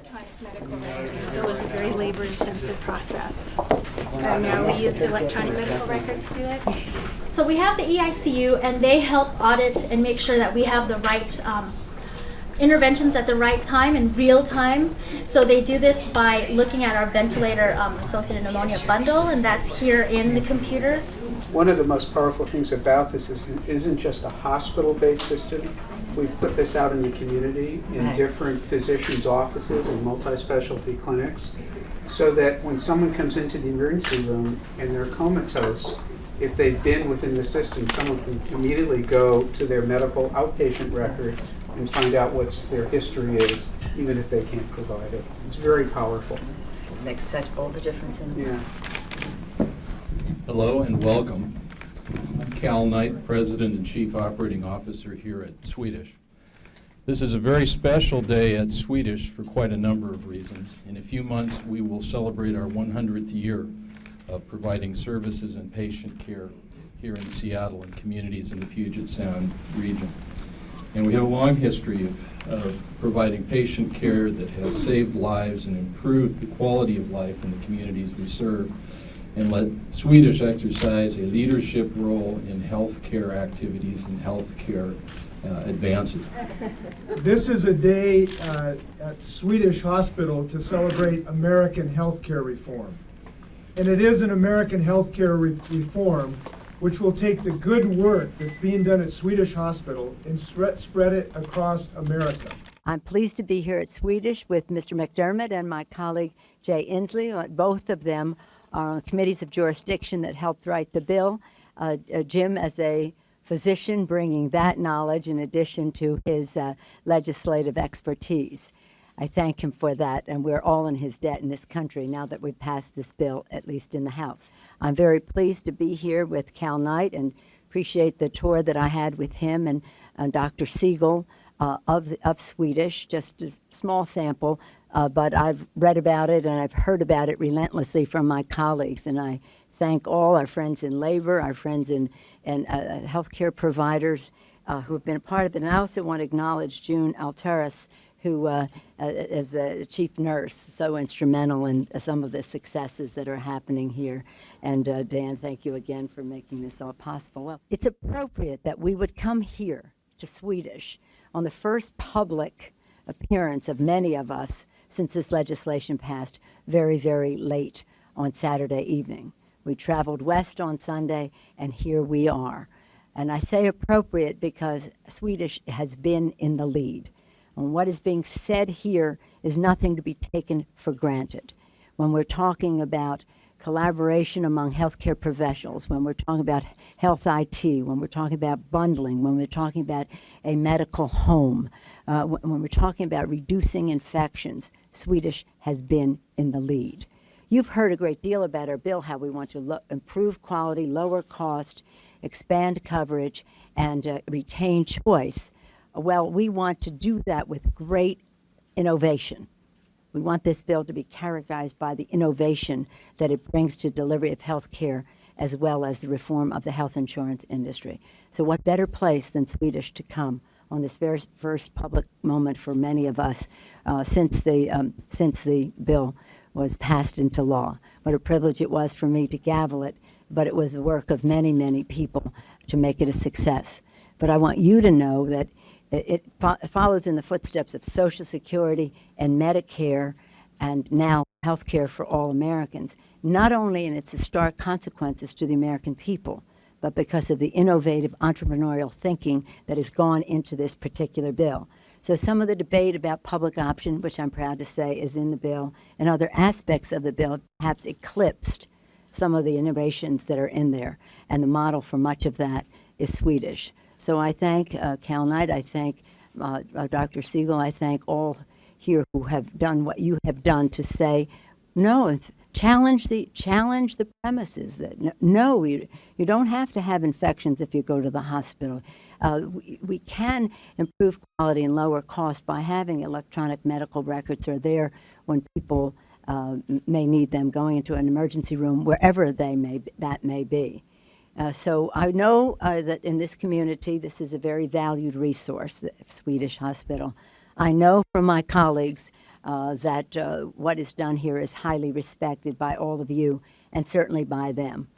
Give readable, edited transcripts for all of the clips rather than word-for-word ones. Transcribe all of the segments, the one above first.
electronic medical record, so it was a very labor-intensive process. And now we use the electronic medical record to do it. So we have the EICU, and they help audit and make sure that we have the right interventions at the right time in real time. So they do this by looking at our ventilator-associated pneumonia bundle, and that's here in the computer. One of the most powerful things about this is it isn't just a hospital-based system. We've put this out in the community in different physicians' offices and multi-specialty clinics, so that when someone comes into the emergency room and they're comatose, if they've been within the system, someone can immediately go to their medical outpatient record and find out what their history is, even if they can't provide it. It's very powerful. It makes such all the difference in the Hello and welcome. I'm Cal Knight, President and Chief Operating Officer here at Swedish. This is a very special day at Swedish for quite a number of reasons. In a few months, we will celebrate our 100th year of providing services and patient care here in Seattle and communities in the Puget Sound region. And we have a long history of providing patient care that has saved lives and improved the quality of life in the communities we serve, and let Swedish exercise a leadership role in healthcare activities and healthcare advances. This is a day at Swedish Hospital to celebrate American healthcare reform. And it is an American healthcare reform which will take the good work that's being done at Swedish Hospital and spread it across America. I'm pleased to be here at Swedish with Mr. McDermott and my colleague Jay Inslee. Both of them are on committees of jurisdiction that helped write the bill. Jim, as a physician, bringing that knowledge in addition to his legislative expertise. I thank him for that, and we're all in his debt in this country now that we've passed this bill, at least in the House. I'm very pleased to be here with Cal Knight and appreciate the tour that I had with him and Dr. Siegel of Swedish, just a small sample, but I've read about it and I've heard about it relentlessly from my colleagues, and I thank all our friends in labor, our friends in healthcare providers who have been a part of it. And I also want to acknowledge June Alteris, who is the chief nurse, so instrumental in some of the successes that are happening here. And Dan, thank you again for making this all possible. Well, it's appropriate that we would come here to Swedish on the first public appearance of many of us since this legislation passed very, very late on Saturday evening. We traveled west on Sunday, and here we are. And I say appropriate because Swedish has been in the lead. And what is being said here is nothing to be taken for granted. When we're talking about collaboration among healthcare professionals, when we're talking about health IT, when we're talking about bundling, when we're talking about a medical home, when we're talking about reducing infections, Swedish has been in the lead. You've heard a great deal about our bill, how we want to improve quality, lower cost, expand coverage, and retain choice. Well, we want to do that with great innovation. We want this bill to be characterized by the innovation that it brings to delivery of health care, as well as the reform of the health insurance industry. So what better place than Swedish to come on this very first public moment for many of us since the bill was passed into law. What a privilege it was for me to gavel it, but it was the work of many, many people to make it a success. But I want you to know that it follows in the footsteps of Social Security and Medicare, and now health care for all Americans, not only in its stark consequences to the American people, but because of the innovative entrepreneurial thinking that has gone into this particular bill. So some of the debate about public option, which I'm proud to say is in the bill, and other aspects of the bill perhaps eclipsed some of the innovations that are in there, and the model for much of that is Swedish. So I thank Cal Knight, I thank Dr. Siegel, I thank all here who have done what you have done to say, no, challenge the premises. That no, you don't have to have infections if you go to the hospital. We can improve quality and lower cost by having electronic medical records are there when people may need them, going into an emergency room, wherever that may be. So I know that in this community, this is a very valued resource, the Swedish Hospital. I know from my colleagues that what is done here is highly respected by all of you and certainly by them.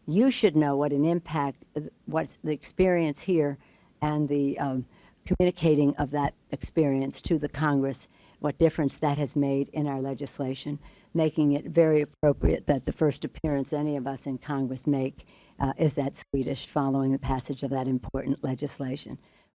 You should know what an impact, what's the experience here and the communicating of that experience to the Congress, what difference that has made in our legislation, making it very appropriate that the first appearance any of us in Congress make is at Swedish following the passage of that important legislation.